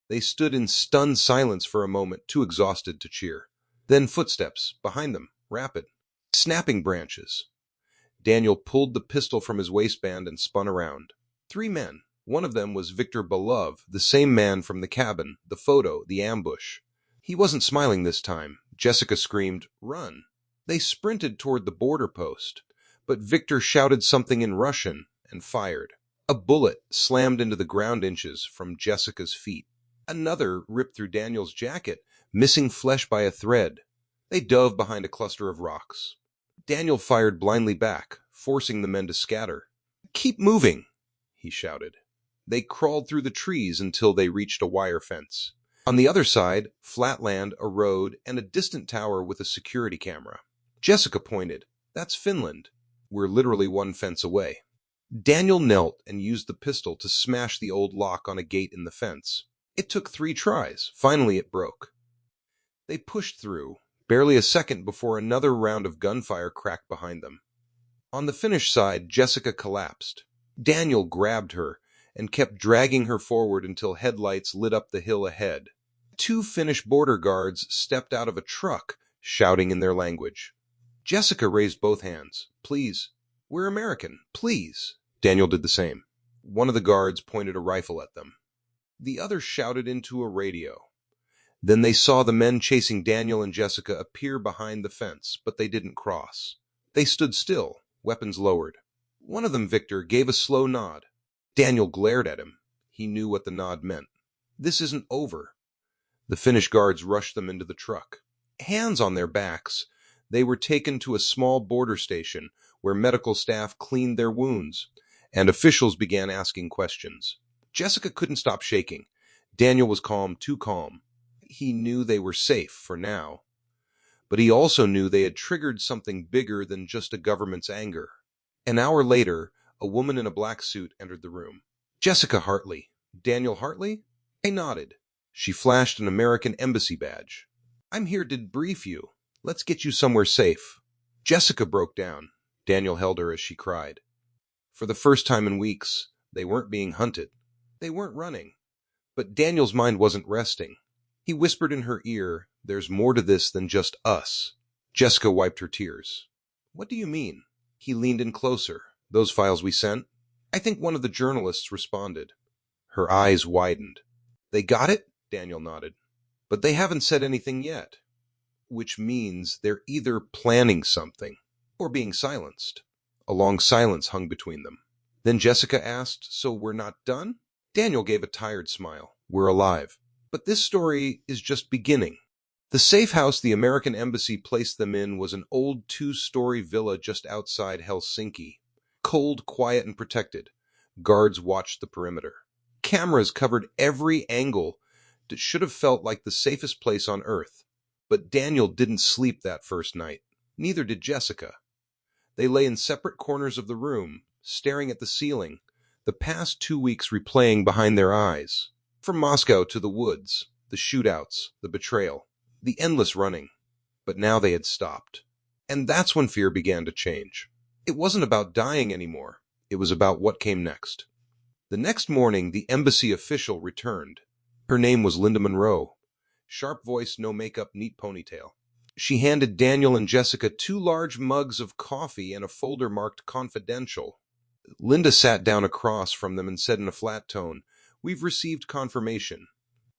They stood in stunned silence for a moment, too exhausted to cheer. Then footsteps, behind them, rapid. Snapping branches. Daniel pulled the pistol from his waistband and spun around. 3 men. One of them was Victor Belov, the same man from the cabin, the photo, the ambush. He wasn't smiling this time. Jessica screamed, "Run!" They sprinted toward the border post, but Victor shouted something in Russian and fired. A bullet slammed into the ground inches from Jessica's feet. Another ripped through Daniel's jacket, missing flesh by a thread. They dove behind a cluster of rocks. Daniel fired blindly back, forcing the men to scatter. "Keep moving!" he shouted. They crawled through the trees until they reached a wire fence. On the other side, flat land, a road, and a distant tower with a security camera. Jessica pointed. "That's Finland. We're literally 1 fence away." Daniel knelt and used the pistol to smash the old lock on a gate in the fence. It took 3 tries. Finally, it broke. They pushed through, barely a second before another round of gunfire cracked behind them. On the Finnish side, Jessica collapsed. Daniel grabbed her and kept dragging her forward until headlights lit up the hill ahead. 2 Finnish border guards stepped out of a truck, shouting in their language. Jessica raised both hands. "Please. We're American. Please." Daniel did the same. One of the guards pointed a rifle at them. The other shouted into a radio. Then they saw the men chasing Daniel and Jessica appear behind the fence, but they didn't cross. They stood still, weapons lowered. One of them, Victor, gave a slow nod. Daniel glared at him. He knew what the nod meant. This isn't over. The Finnish guards rushed them into the truck. Hands on their backs, they were taken to a small border station where medical staff cleaned their wounds, and officials began asking questions. Jessica couldn't stop shaking. Daniel was calm, too calm. He knew they were safe for now, but he also knew they had triggered something bigger than just a government's anger. An hour later, a woman in a black suit entered the room. "Jessica Hartley." "Daniel Hartley?" I nodded. She flashed an American embassy badge. "I'm here to brief you. Let's get you somewhere safe." Jessica broke down. Daniel held her as she cried. For the first time in weeks, they weren't being hunted. They weren't running. But Daniel's mind wasn't resting. He whispered in her ear, "There's more to this than just us." Jessica wiped her tears. "What do you mean?" He leaned in closer. "Those files we sent?" I think one of the journalists responded. Her eyes widened. "They got it?" Daniel nodded. "But they haven't said anything yet." Which means they're either planning something or being silenced. A long silence hung between them. Then Jessica asked, "So we're not done?" Daniel gave a tired smile. "We're alive. But this story is just beginning." The safe house the American embassy placed them in was an old 2-story villa just outside Helsinki. Cold, quiet, and protected. Guards watched the perimeter. Cameras covered every angle that should have felt like the safest place on earth. But Daniel didn't sleep that first night. Neither did Jessica. They lay in separate corners of the room, staring at the ceiling, the past 2 weeks replaying behind their eyes. From Moscow to the woods, the shootouts, the betrayal, the endless running. But now they had stopped. And that's when fear began to change. It wasn't about dying anymore. It was about what came next. The next morning, the embassy official returned. Her name was Linda Monroe. Sharp voice, no makeup, neat ponytail. She handed Daniel and Jessica two large mugs of coffee and a folder marked confidential. Linda sat down across from them and said in a flat tone, "We've received confirmation.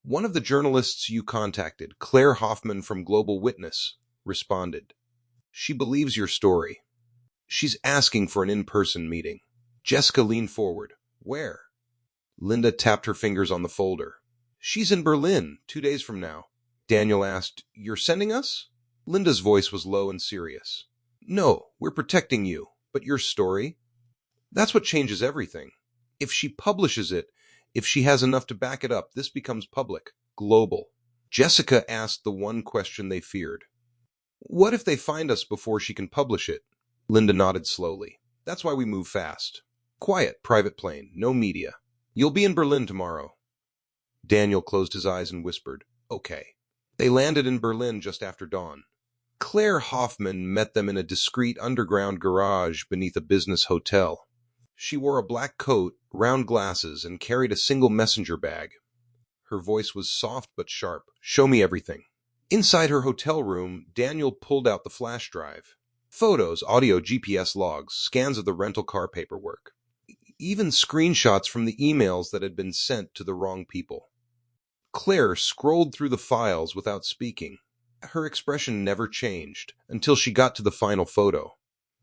One of the journalists you contacted, Claire Hoffman from Global Witness, responded. She believes your story. She's asking for an in-person meeting." Jessica leaned forward. "Where?" Linda tapped her fingers on the folder. "She's in Berlin, 2 days from now." Daniel asked, "You're sending us?" Linda's voice was low and serious. "No, we're protecting you. But your story? That's what changes everything. If she publishes it, if she has enough to back it up, this becomes public, global." Jessica asked the one question they feared. "What if they find us before she can publish it?" Linda nodded slowly. "That's why we move fast. Quiet, private plane, no media. You'll be in Berlin tomorrow." Daniel closed his eyes and whispered, "Okay." They landed in Berlin just after dawn. Claire Hoffman met them in a discreet underground garage beneath a business hotel. She wore a black coat, round glasses, and carried a single messenger bag. Her voice was soft but sharp. "Show me everything." Inside her hotel room, Daniel pulled out the flash drive. Photos, audio, GPS logs, scans of the rental car paperwork. Even screenshots from the emails that had been sent to the wrong people. Claire scrolled through the files without speaking. Her expression never changed until she got to the final photo.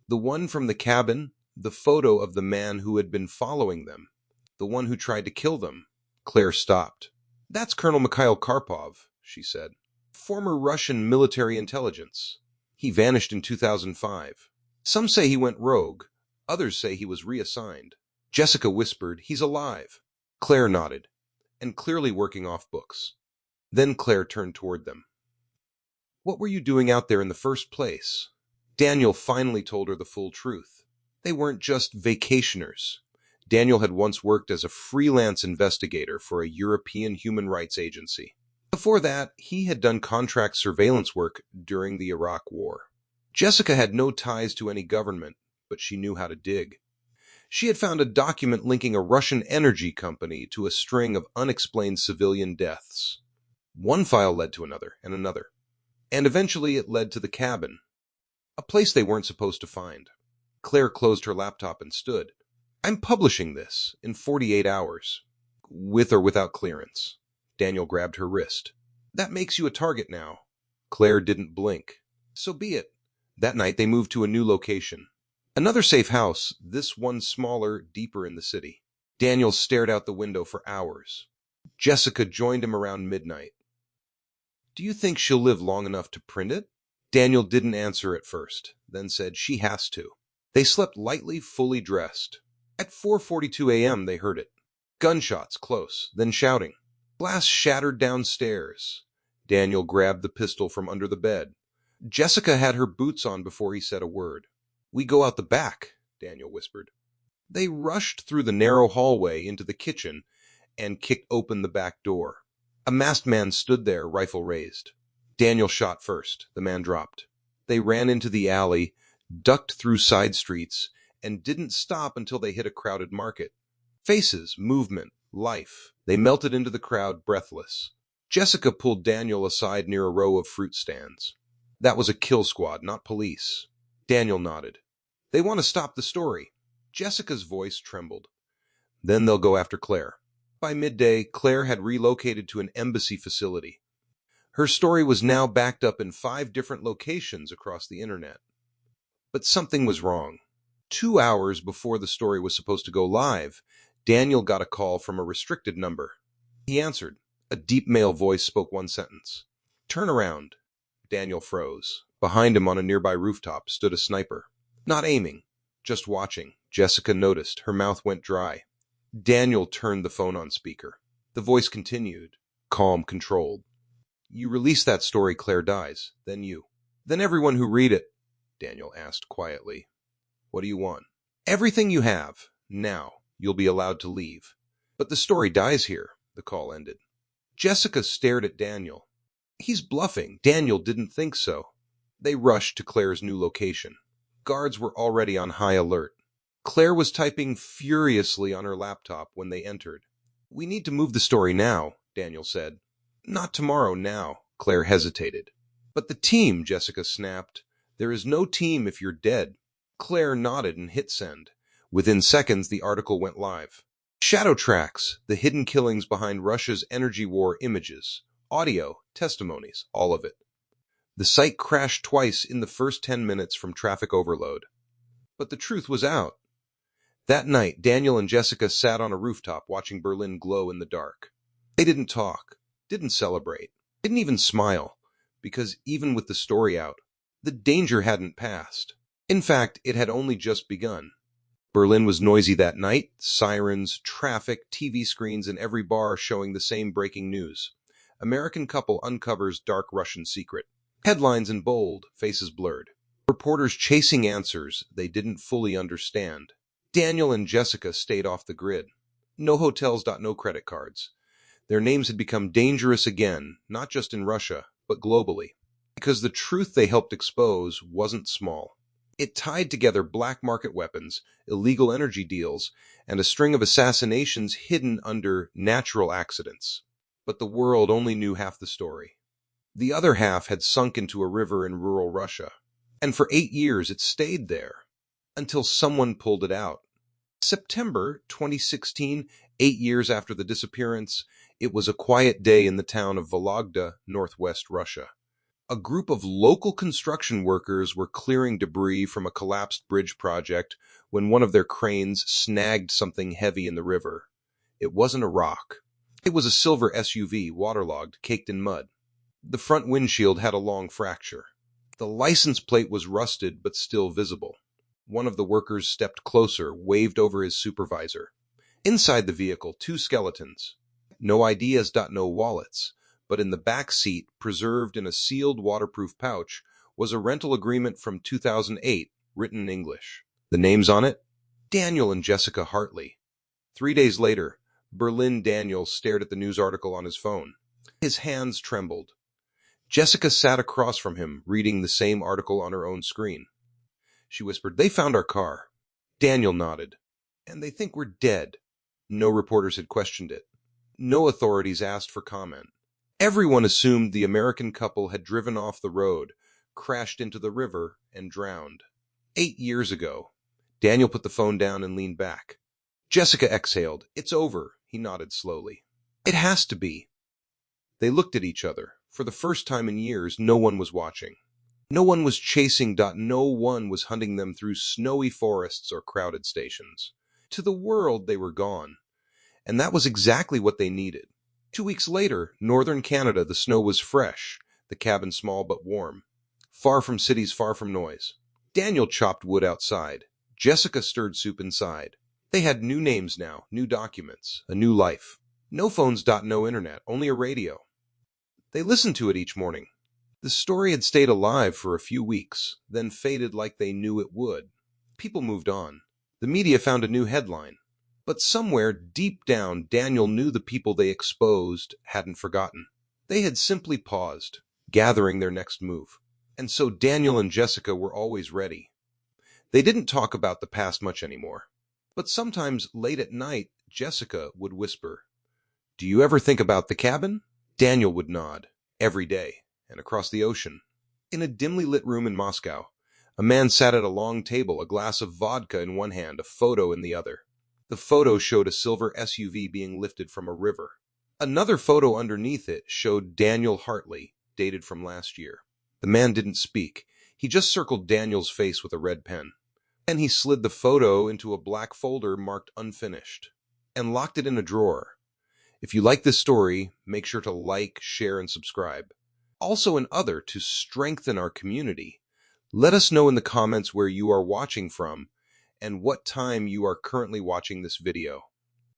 The one from the cabin, the photo of the man who had been following them, the one who tried to kill them. Claire stopped. "That's Colonel Mikhail Karpov," she said. "Former Russian military intelligence. He vanished in 2005. Some say he went rogue. Others say he was reassigned." Jessica whispered, "He's alive." Claire nodded, and clearly working off books. Then Claire turned toward them. "What were you doing out there in the first place?" Daniel finally told her the full truth. They weren't just vacationers. Daniel had once worked as a freelance investigator for a European human rights agency. Before that, he had done contract surveillance work during the Iraq War. Jessica had no ties to any government, but she knew how to dig. She had found a document linking a Russian energy company to a string of unexplained civilian deaths. One file led to another, and eventually it led to the cabin, a place they weren't supposed to find. Claire closed her laptop and stood. "I'm publishing this in 48 hours, with or without clearance." Daniel grabbed her wrist. "That makes you a target now." Claire didn't blink. "So be it." That night they moved to a new location. Another safe house, this one smaller, deeper in the city. Daniel stared out the window for hours. Jessica joined him around midnight. "Do you think she'll live long enough to print it?" Daniel didn't answer at first, then said, "She has to." They slept lightly, fully dressed. At 4:42 a.m. they heard it. Gunshots close, then shouting. Glass shattered downstairs. Daniel grabbed the pistol from under the bed. Jessica had her boots on before he said a word. "We go out the back," Daniel whispered. They rushed through the narrow hallway into the kitchen and kicked open the back door. A masked man stood there, rifle raised. Daniel shot first. The man dropped. They ran into the alley, ducked through side streets, and didn't stop until they hit a crowded market. Faces, movement, life. They melted into the crowd, breathless. Jessica pulled Daniel aside near a row of fruit stands. "That was a kill squad, not police." Daniel nodded. "They want to stop the story." Jessica's voice trembled. "Then they'll go after Claire." By midday, Claire had relocated to an embassy facility. Her story was now backed up in 5 different locations across the internet. But something was wrong. 2 hours before the story was supposed to go live, Daniel got a call from a restricted number. He answered. A deep male voice spoke one sentence. "Turn around." Daniel froze. Behind him on a nearby rooftop stood a sniper. Not aiming, just watching. Jessica noticed. Her mouth went dry. Daniel turned the phone on speaker. The voice continued, calm, controlled. "You release that story, Claire dies. Then you. Then everyone who read it." Daniel asked quietly. "What do you want?" "Everything you have. Now, you'll be allowed to leave." "But the story dies here," the call ended. Jessica stared at Daniel. He's bluffing. Daniel didn't think so. They rushed to Claire's new location. Guards were already on high alert. Claire was typing furiously on her laptop when they entered. "We need to move the story now," Daniel said. "Not tomorrow, now." Claire hesitated. But the team, Jessica snapped. There is no team if you're dead. Claire nodded and hit send. Within seconds, the article went live. Shadow tracks, the hidden killings behind Russia's energy war images, audio, testimonies, all of it. The site crashed twice in the first 10 minutes from traffic overload. But the truth was out. That night, Daniel and Jessica sat on a rooftop watching Berlin glow in the dark. They didn't talk, didn't celebrate, didn't even smile, because even with the story out, the danger hadn't passed. In fact, it had only just begun. Berlin was noisy that night, sirens, traffic, TV screens in every bar showing the same breaking news. American couple uncovers dark Russian secret. Headlines in bold, faces blurred. Reporters chasing answers they didn't fully understand. Daniel and Jessica stayed off the grid. No hotels, no credit cards. Their names had become dangerous again, not just in Russia, but globally. Because the truth they helped expose wasn't small. It tied together black market weapons, illegal energy deals, and a string of assassinations hidden under natural accidents. But the world only knew half the story. The other half had sunk into a river in rural Russia. And for 8 years it stayed there, until someone pulled it out. September 2016, 8 years after the disappearance, it was a quiet day in the town of Vologda, northwest Russia. A group of local construction workers were clearing debris from a collapsed bridge project when one of their cranes snagged something heavy in the river. It wasn't a rock. It was a silver SUV, waterlogged, caked in mud. The front windshield had a long fracture. The license plate was rusted but still visible. One of the workers stepped closer, waved over his supervisor. Inside the vehicle, 2 skeletons. No IDs, no wallets. But in the back seat, preserved in a sealed waterproof pouch, was a rental agreement from 2008, written in English. The names on it? Daniel and Jessica Hartley. 3 days later, Berlin Daniel stared at the news article on his phone. His hands trembled. Jessica sat across from him, reading the same article on her own screen. She whispered, "They found our car." Daniel nodded. "And they think we're dead." No reporters had questioned it. No authorities asked for comment. Everyone assumed the American couple had driven off the road, crashed into the river, and drowned. 8 years ago. Daniel put the phone down and leaned back. Jessica exhaled. "It's over," he nodded slowly. "It has to be." They looked at each other. For the first time in years, no one was watching. No one was chasing. No one was hunting them through snowy forests or crowded stations. To the world, they were gone. And that was exactly what they needed. 2 weeks later, northern Canada, the snow was fresh, the cabin small but warm. Far from cities, far from noise. Daniel chopped wood outside. Jessica stirred soup inside. They had new names now, new documents, a new life. No phones. No internet, only a radio. They listened to it each morning. The story had stayed alive for a few weeks, then faded like they knew it would. People moved on. The media found a new headline. But somewhere deep down, Daniel knew the people they exposed hadn't forgotten. They had simply paused, gathering their next move. And so Daniel and Jessica were always ready. They didn't talk about the past much anymore. But sometimes late at night, Jessica would whisper, "Do you ever think about the cabin?" Daniel would nod. Every day. And across the ocean. In a dimly lit room in Moscow, a man sat at a long table, a glass of vodka in one hand, a photo in the other. The photo showed a silver SUV being lifted from a river. Another photo underneath it showed Daniel Hartley, dated from last year. The man didn't speak. He just circled Daniel's face with a red pen. Then he slid the photo into a black folder marked unfinished and locked it in a drawer. If you like this story, make sure to like, share, and subscribe. Also an other to strengthen our community. Let us know in the comments where you are watching from and what time you are currently watching this video.